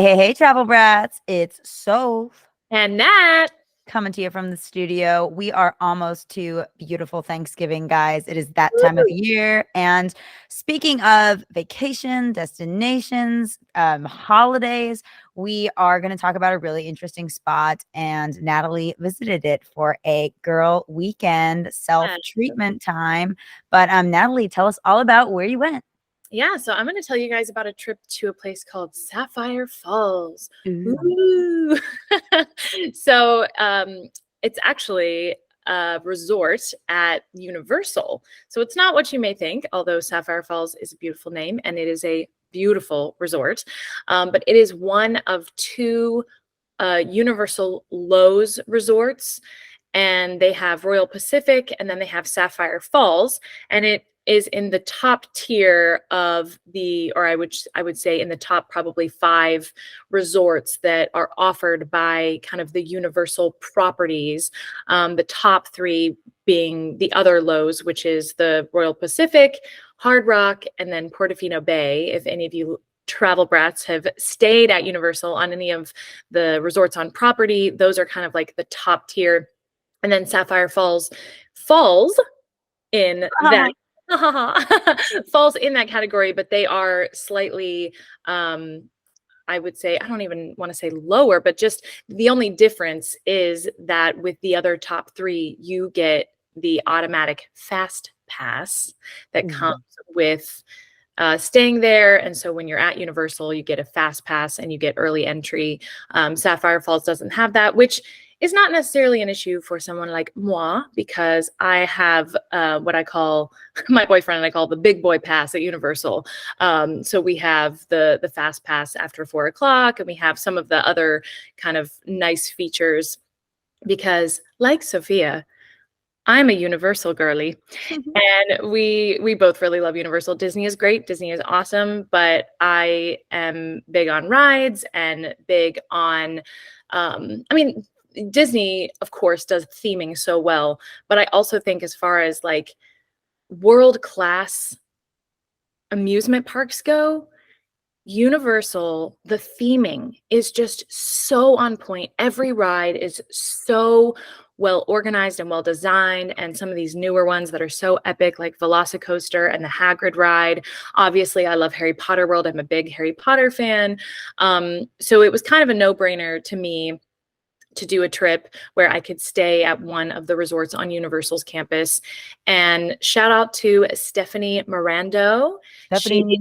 Hey, travel brats. It's Soph And Nat. coming to you from the studio. We are almost to beautiful Thanksgiving, guys. It is that time of Woo! year. And speaking of vacation, destinations, holidays, we are going to talk about a really interesting spot. And Natalie visited it for a girl weekend self treatment time. But Natalie, tell us all about where you went. Yeah, so I'm going to tell you guys about a trip to a place called Sapphire Falls. Ooh. Ooh. So it's actually a resort at Universal. So it's not what you may think, although Sapphire Falls is a beautiful name and it is a beautiful resort. But it is one of two Universal Loews resorts, and they have Royal Pacific and then they have Sapphire Falls, and it is in the top tier of the, or I would say in the top probably 5 resorts that are offered by kind of the Universal properties. The top 3 being the other Loews, which is the Royal Pacific, Hard Rock, and then Portofino Bay. If any of you travel brats have stayed at Universal on any of the resorts on property, those are kind of like the top tier. And then Sapphire Falls falls in that falls in that category, but they are slightly I would say, I don't even want to say lower, but just the only difference is that with the other top 3, you get the automatic fast pass that comes with staying there. And so when you're at Universal, you get a fast pass and you get early entry. Sapphire Falls doesn't have that, which is not necessarily an issue for someone like moi, because I have what I call, my boyfriend and I call the big boy pass at Universal. So we have the fast pass after 4 o'clock, and we have some of the other kind of nice features because, like Sophia, I'm a Universal girly, and we both really love Universal. Disney is great. Disney is awesome, but I am big on rides and big on, I mean, Disney, of course, does theming so well, but I also think as far as like world-class amusement parks go, Universal, the theming is just so on point. Every ride is so well organized and well designed, and some of these newer ones that are so epic, like Velocicoaster and the Hagrid ride. Obviously, I love Harry Potter World. I'm a big Harry Potter fan. So it was kind of a no-brainer to me to do a trip where I could stay at one of the resorts on Universal's campus. And shout out to Stephanie Mirando. She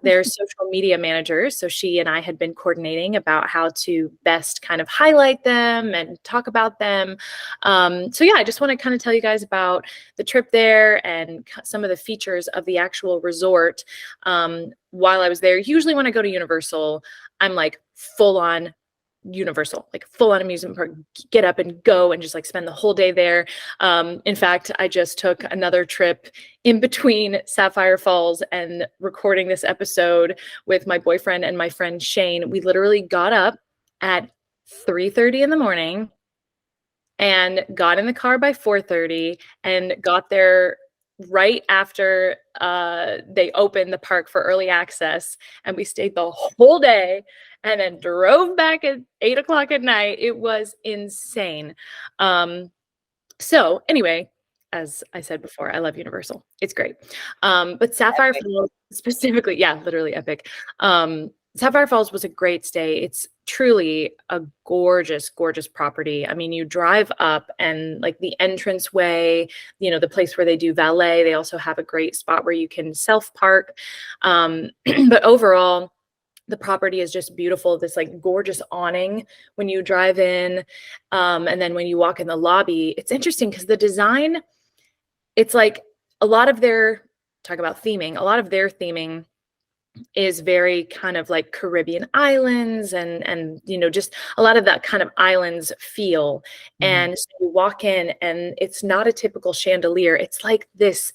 their social media manager. So she and I had been coordinating about how to best kind of highlight them and talk about them. So yeah, I just want to kind of tell you guys about the trip there and some of the features of the actual resort. While I was there, usually when I go to Universal, I'm like full on Universal, like full on amusement park, get up and go and just like spend the whole day there. In fact, I just took another trip in between Sapphire Falls and recording this episode with my boyfriend and my friend Shane. We literally got up at 3:30 in the morning and got in the car by 4:30 and got there right after they opened the park for early access, and we stayed the whole day and then drove back at 8 o'clock at night. It was insane. So anyway, as I said before, I love Universal. It's great. But Sapphire Falls specifically, yeah, literally epic. Sapphire Falls was a great stay. It's truly a gorgeous, gorgeous property. I mean, you drive up and like the entranceway, you know, the place where they do valet, they also have a great spot where you can self-park. But overall, the property is just beautiful. This like gorgeous awning when you drive in. And then when you walk in the lobby, it's interesting because the design, it's like a lot of their, talk about theming, a lot of their theming is very kind of like Caribbean islands and you know, just a lot of that kind of islands feel. And so you walk in and it's not a typical chandelier. It's like this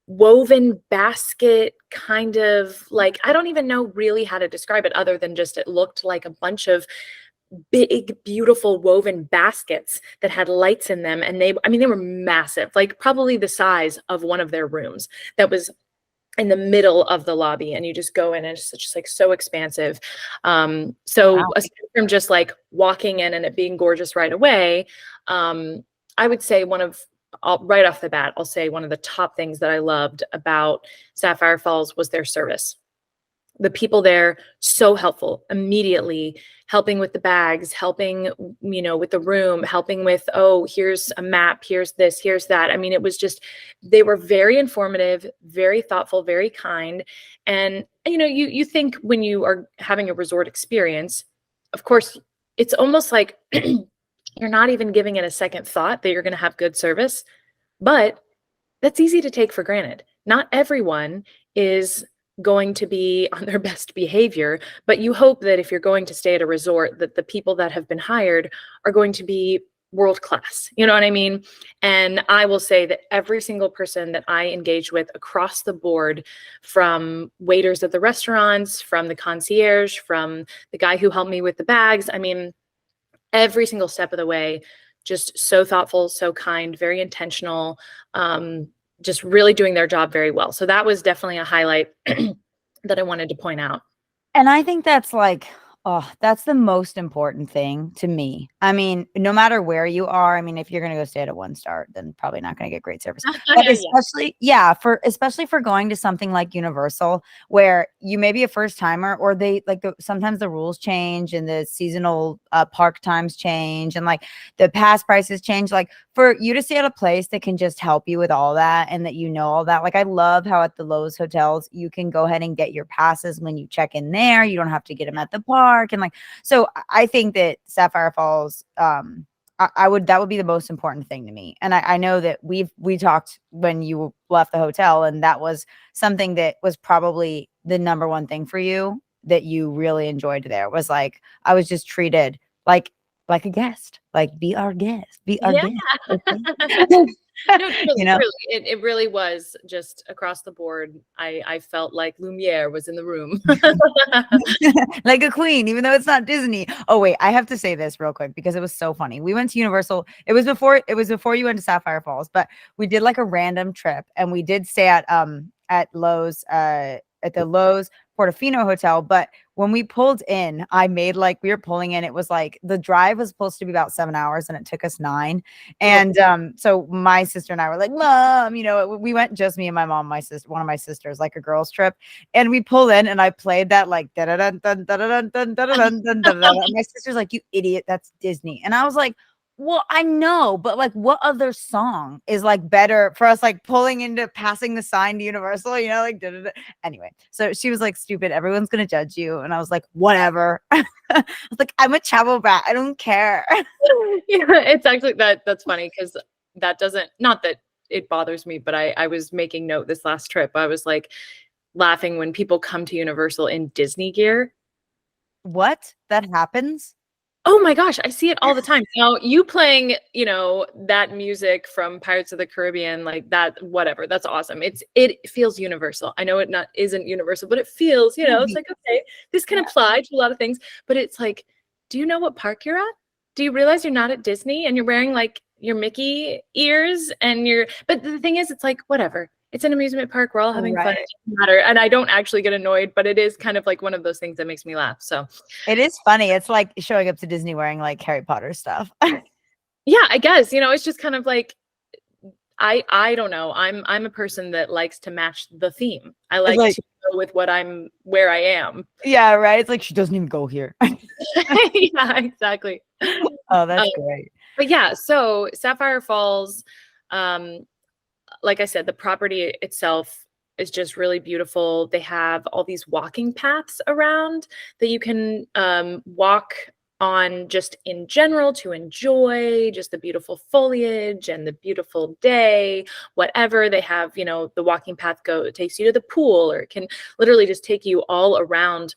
woven basket kind of like, I don't even know really how to describe it other than just it looked like a bunch of big, beautiful woven baskets that had lights in them. And they, I mean, they were massive, like probably the size of one of their rooms. That was in the middle of the lobby, and you just go in and it's just like so expansive. So Wow. aside from just like walking in and it being gorgeous right away, I would say right off the bat, I'll say one of the top things that I loved about Sapphire Falls was their service. The people there, so helpful, immediately helping with the bags, helping, with the room, helping with, oh, here's a map, here's this, here's that. I mean, it was just, they were very informative, very thoughtful, very kind. And you think when you are having a resort experience, of course, it's almost like you're not even giving it a second thought that you're going to have good service, but that's easy to take for granted. Not everyone is going to be on their best behavior, but you hope that if you're going to stay at a resort, that the people that have been hired are going to be world class. You know what I mean? And I will say that every single person that I engaged with across the board, from waiters at the restaurants, from the concierge, from the guy who helped me with the bags, I mean, every single step of the way, just so thoughtful, so kind, very intentional, just really doing their job very well. So that was definitely a highlight that I wanted to point out. And I think that's like, oh, that's the most important thing to me. I mean, no matter where you are, I mean, if you're going to go stay at a 1-star, then probably not going to get great service. But Yeah. especially for going to something like Universal, where you may be a first timer, or sometimes the rules change and the seasonal park times change, and like the pass prices change. Like, for you to stay at a place that can just help you with all that, and that all that. Like, I love how at the Loews hotels you can go ahead and get your passes when you check in there. You don't have to get them at the park. And like, so I think that Sapphire Falls, that would be the most important thing to me. And I know that we talked when you left the hotel, and that was something that was probably the number one thing for you that you really enjoyed there, was like, I was just treated like a guest, like, be our guest, be our Yeah. guest. Okay? No, truly, it really was just across the board. I felt like Lumiere was in the room. Like a queen, even though it's not Disney. Oh wait, I have to say this real quick because it was so funny. We went to Universal. It was before you went to Sapphire Falls, but we did like a random trip, and we did stay at Lowe's at the Lowe's Portofino Hotel. But when we pulled in, we were pulling in. It was like the drive was supposed to be about 7 hours, and it took us 9. And so my sister and I were like, Mom, we went, just me and my mom, my sister, one of my sisters, like a girls trip. And we pulled in, and I played that like da da da da da da da da da. My sister's like, you idiot, that's Disney. And I was like, well, I know, but like, what other song is like better for us, like pulling into passing the sign to Universal, like da, da, da. Anyway, so she was like, stupid, everyone's gonna judge you. And I was like, whatever. I was like, I'm a travel brat, I don't care. Yeah, it's actually that's funny, because that doesn't, not that it bothers me, but I was making note this last trip. I was like laughing when people come to Universal in Disney gear. What? That happens? Oh my gosh, I see it all the time. Now, you playing, that music from Pirates of the Caribbean, like that, whatever, that's awesome. It feels universal. I know isn't universal, but it feels, it's like, okay, this can apply to a lot of things. But it's like, do you know what park you're at? Do you realize you're not at Disney and you're wearing like your Mickey ears but the thing is, it's like, whatever. It's an amusement park. We're all having fun. It doesn't matter. And I don't actually get annoyed, but it is kind of like one of those things that makes me laugh. So it is funny. It's like showing up to Disney wearing like Harry Potter stuff. Yeah, I guess, it's just kind of like, I don't know. I'm a person that likes to match the theme. I like to go with where I am. Yeah, right. It's like, she doesn't even go here. Yeah, exactly. Oh, that's great. But yeah, so Sapphire Falls, like I said, the property itself is just really beautiful. They have all these walking paths around that you can walk on just in general to enjoy just the beautiful foliage and the beautiful day. Whatever they have, the walking path takes you to the pool, or it can literally just take you all around,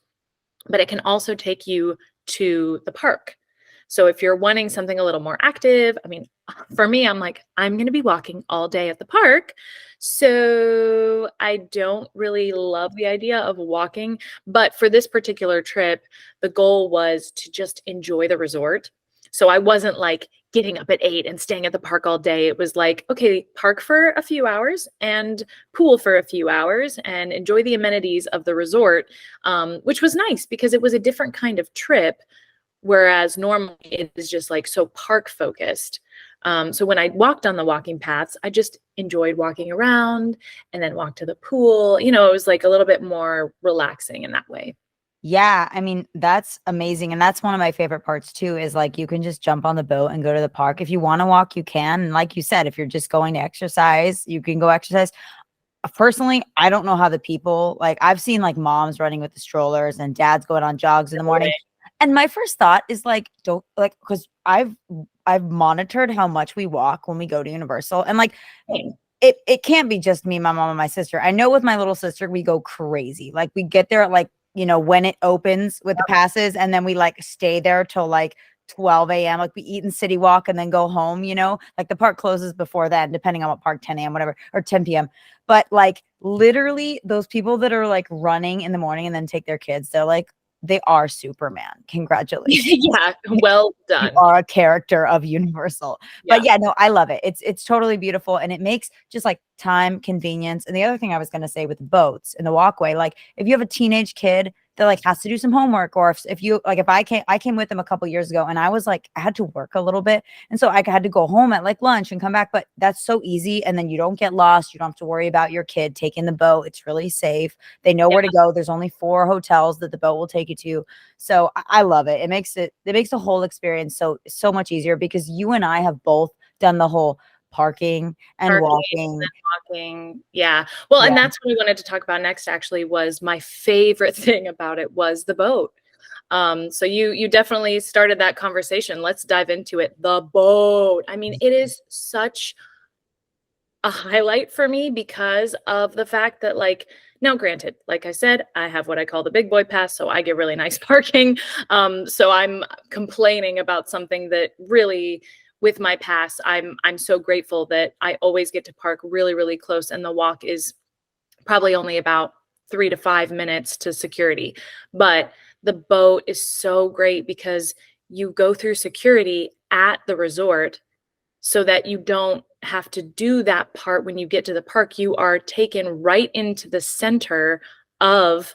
but it can also take you to the park. So if you're wanting something a little more active, I mean, for me, I'm like, I'm going to be walking all day at the park. So I don't really love the idea of walking. But for this particular trip, the goal was to just enjoy the resort. So I wasn't like getting up at 8 and staying at the park all day. It was like, okay, park for a few hours and pool for a few hours and enjoy the amenities of the resort, which was nice because it was a different kind of trip. Whereas normally it is just like so park focused. So when I walked on the walking paths, I just enjoyed walking around and then walked to the pool. You know, it was like a little bit more relaxing in that way. Yeah, I mean, that's amazing. And that's one of my favorite parts too, is like you can just jump on the boat and go to the park. If you want to walk, you can. And like you said, if you're just going to exercise, you can go exercise. Personally, I don't know how the people like I've seen like moms running with the strollers and dads going on jogs in the morning. And my first thought is like, don't like because I've monitored how much we walk when we go to Universal. And like it can't be just me, my mom, and my sister. I know with my little sister, we go crazy. Like we get there at like, when it opens with the passes, and then we like stay there till like 12 a.m. Like we eat in City Walk and then go home, like the park closes before then, depending on what park, 10 a.m., whatever, or 10 p.m. But like literally those people that are like running in the morning and then take their kids, they are Superman. Congratulations. Yeah, well You done. are a character of Universal. Yeah. But yeah, no, I love it. It's totally beautiful, and it makes just like time, convenience. And the other thing I was going to say with the boats and the walkway, like if you have a teenage kid that like has to do some homework, or if you like, if I came with them a couple years ago, and I was like, I had to work a little bit, and so I had to go home at like lunch and come back. But that's so easy, and then you don't get lost. You don't have to worry about your kid taking the boat. It's really safe. They know where to go. There's only 4 hotels that the boat will take you to. So I love it. It makes the whole experience so much easier, because you and I have both done the whole parking and walking. Yeah. Well, and that's what we wanted to talk about next, actually, was my favorite thing about it was the boat. So you definitely started that conversation. Let's dive into it. The boat. I mean, it is such a highlight for me because of the fact that, like, now granted, like I said, I have what I call the big boy pass, so I get really nice parking. So I'm complaining about something that really, with my pass, I'm so grateful that I always get to park really, really close, and the walk is probably only about 3 to 5 minutes to security. But the boat is so great because you go through security at the resort so that you don't have to do that part when you get to the park. You are taken right into the center of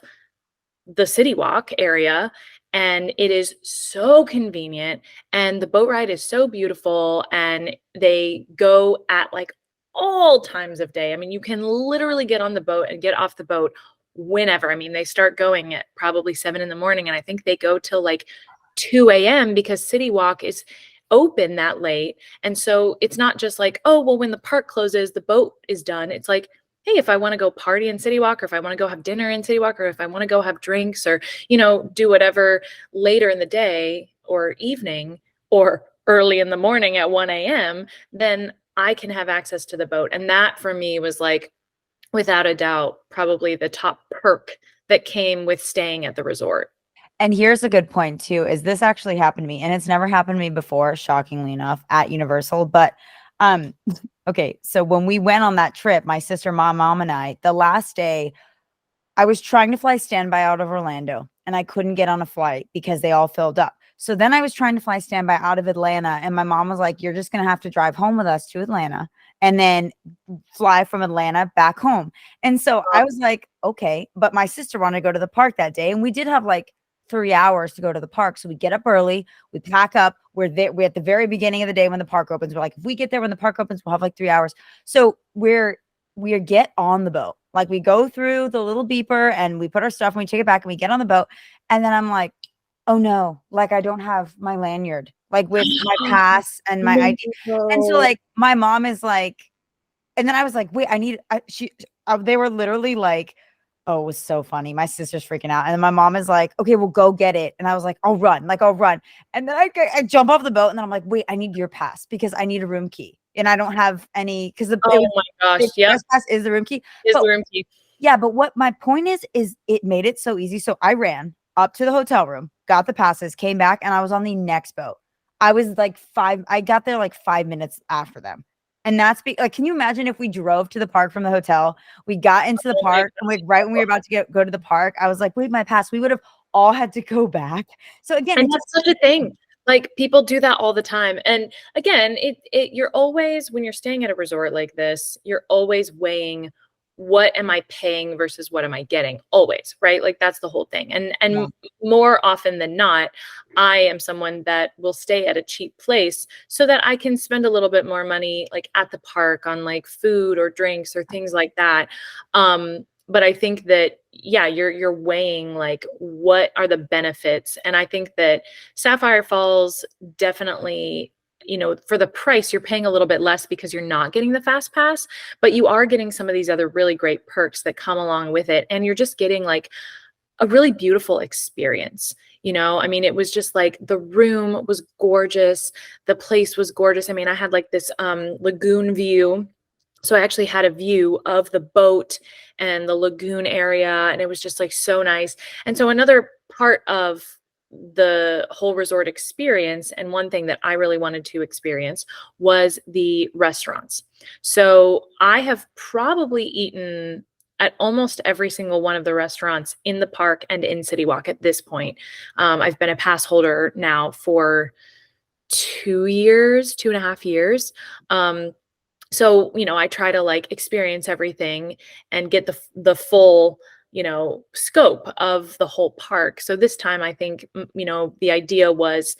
the City Walk area, and it is so convenient, and the boat ride is so beautiful, and they go at like all times of day. I mean, you can literally get on the boat and get off the boat whenever. I mean, they start going at probably 7 in the morning, and I think they go till like 2 a.m. because City Walk is open that late. And so it's not just like, oh, well, when the park closes, the boat is done. It's like, hey, if I want to go party in City Walk, or if I want to go have dinner in City Walk, or if I want to go have drinks, or, do whatever later in the day or evening or early in the morning at 1 a.m., then I can have access to the boat. And that for me was like, without a doubt, probably the top perk that came with staying at the resort. And here's a good point too, is this actually happened to me, and it's never happened to me before, shockingly enough, at Universal. But okay, so when we went on that trip, my sister, mom, and I, the last day, I was trying to fly standby out of Orlando, and I couldn't get on a flight because they all filled up. So then I was trying to fly standby out of Atlanta, and my mom was like, you're just going to have to drive home with us to Atlanta and then fly from Atlanta back home. And so I was like, okay, but my sister wanted to go to the park that day, and we did have like 3 hours to go to the park. So we get up early, we pack up, we're at the very beginning of the day when the park opens. We're like, if we get there when the park opens, we'll have like 3 hours. So we get on the boat. Like we go through the little beeper and we put our stuff and we take it back and we get on the boat. And then I'm like, oh no, like I don't have my lanyard, like with my pass and my ID. And so like my mom is like, and then I was like, wait, they were literally like, oh, it was so funny. My sister's freaking out. And then my mom is like, okay, well, go get it. And I was like, I'll run. And then I jump off the boat, and then I'm like, wait, I need your pass because I need a room key. And I don't have any, because my gosh, yeah, pass is the room key. The room key. Yeah, but what my point is it made it so easy. So I ran up to the hotel room, got the passes, came back, and I was on the next boat. I was like I got there like 5 minutes after them. And that's like, can you imagine if we drove to the park from the hotel? We got into the park, and like right when we were about to go to the park, I was like, wait, my pass. We would have all had to go back. So again, and that's such a thing. Like people do that all the time. And again, you're always, when you're staying at a resort like this, you're always weighing what am I paying versus what am I getting? Always, right? Like that's the whole thing. Yeah. And more often than not, I am someone that will stay at a cheap place so that I can spend a little bit more money like at the park on like food or drinks or things like that. But I think that, yeah, you're weighing like what are the benefits. And I think that Sapphire Falls definitely, for the price, you're paying a little bit less because you're not getting the fast pass, but you are getting some of these other really great perks that come along with it. And you're just getting like a really beautiful experience. I mean, it was just like the room was gorgeous. The place was gorgeous. I mean, I had like this lagoon view. So I actually had a view of the boat and the lagoon area, and it was just like so nice. And so another part of the whole resort experience, and one thing that I really wanted to experience, was the restaurants. So I have probably eaten at almost every single one of the restaurants in the park and in City Walk at this point. I've been a pass holder now for 2 years, 2.5 years. So, I try to like experience everything and get the full, scope of the whole park. So this time I think, the idea was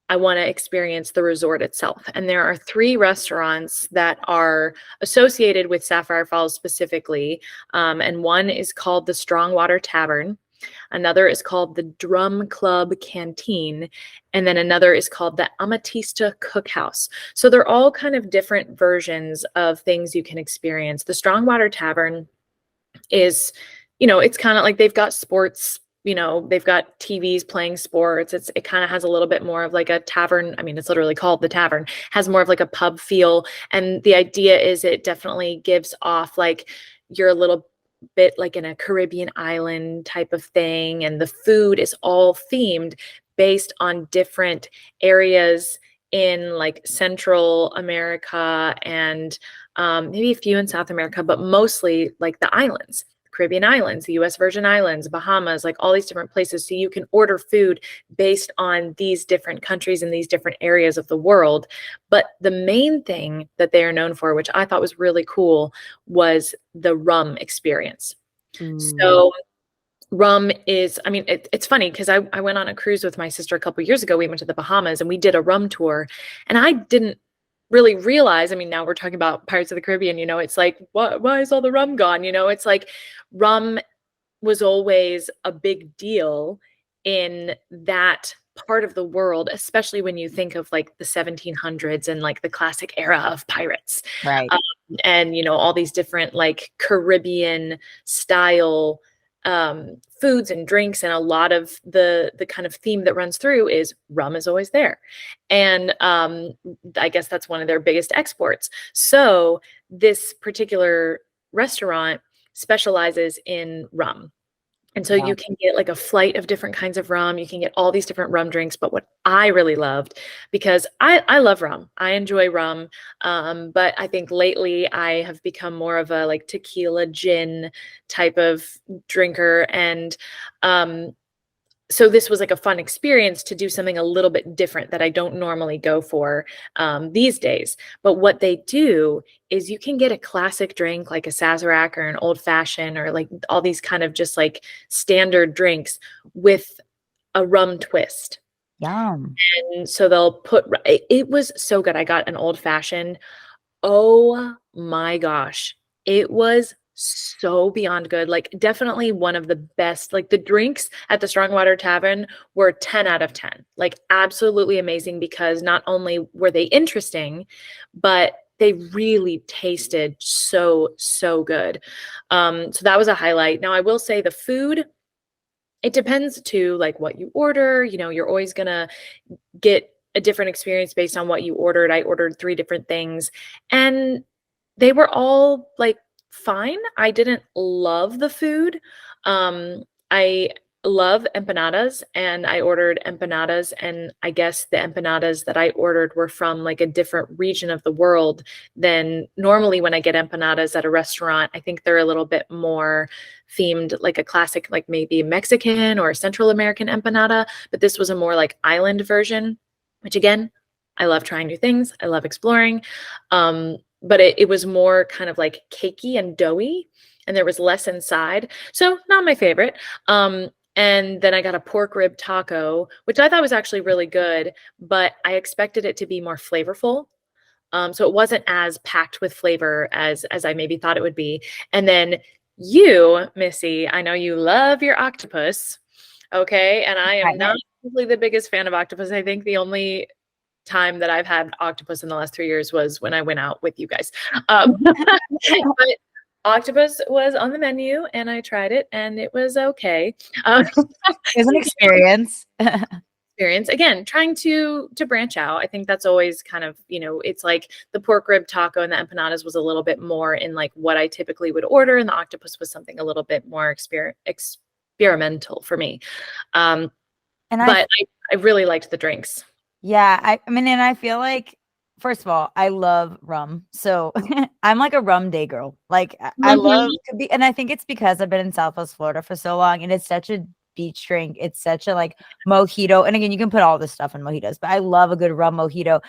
I want to experience the resort itself. And there are 3 restaurants that are associated with Sapphire Falls specifically. And one is called the Strongwater Tavern. Another is called the Drum Club Canteen. And then another is called the Amatista Cookhouse. So they're all kind of different versions of things you can experience. The Strongwater Tavern is, it's kind of like they've got sports, they've got TVs playing sports. It kind of has a little bit more of like a tavern. I mean, it's literally called the tavern, has more of like a pub feel. And the idea is it definitely gives off like you're a little bit like in a Caribbean island type of thing. And the food is all themed based on different areas in like Central America and maybe a few in South America, but mostly like the islands. Caribbean islands, the US Virgin Islands, Bahamas, like all these different places. So you can order food based on these different countries and these different areas of the world. But the main thing that they are known for, which I thought was really cool, was the rum experience. Mm. So rum is, I mean, it's funny because I went on a cruise with my sister a couple of years ago. We went to the Bahamas and we did a rum tour, and I didn't really realize, I mean, now we're talking about Pirates of the Caribbean, it's like, why is all the rum gone? It's like rum was always a big deal in that part of the world, especially when you think of like the 1700s and like the classic era of pirates. Right. And, all these different like Caribbean style foods and drinks, and a lot of the kind of theme that runs through is rum is always there. And I guess that's one of their biggest exports. So this particular restaurant specializes in rum. And so Yeah. you can get like a flight of different kinds of rum. You can get all these different rum drinks. But what I really loved, because I love rum, I enjoy rum. But I think lately I have become more of a like tequila gin type of drinker. And so this was like a fun experience to do something a little bit different that I don't normally go for these days. But what they do is you can get a classic drink like a Sazerac or an old fashioned or like all these kind of just like standard drinks with a rum twist. Yum. And so they'll put, it was so good. I got an old fashioned. Oh my gosh. It was so beyond good. Like definitely one of the best. Like the drinks at the Strongwater Tavern were 10 out of 10. Like absolutely amazing because not only were they interesting, but they really tasted so good. So that was a highlight. Now I will say the food, it depends to like what you order. You're always gonna get a different experience based on what you ordered. I ordered 3 different things and they were all like fine. I didn't love the food. I love empanadas and I ordered empanadas, and I guess the empanadas that I ordered were from like a different region of the world than normally when I get empanadas at a restaurant. I think they're a little bit more themed like a classic, like maybe Mexican or Central American empanada, but this was a more like island version. which again, I love trying new things. I love exploring. But it was more kind of like cakey and doughy, and there was less inside. So not my favorite. And then I got a pork rib taco, which I thought was actually really good, but I expected it to be more flavorful. So it wasn't as packed with flavor as I maybe thought it would be. And then you, Missy, I know you love your octopus. Okay. And I am not really the biggest fan of octopus. I think the only time that I've had octopus in the last 3 years was when I went out with you guys. But octopus was on the menu and I tried it and it was okay. It's an experience. Experience again, trying to branch out. I think that's always kind of, it's like the pork rib taco and the empanadas was a little bit more in like what I typically would order, and the octopus was something a little bit more experimental for me. But I really liked the drinks. Yeah, I mean, and I feel like, first of all, I love rum. So I'm like a rum day girl. Like I love to be, and I think it's because I've been in Southwest Florida for so long, and it's such a beach drink. It's such a like mojito. And again, you can put all this stuff in mojitos, but I love a good rum mojito.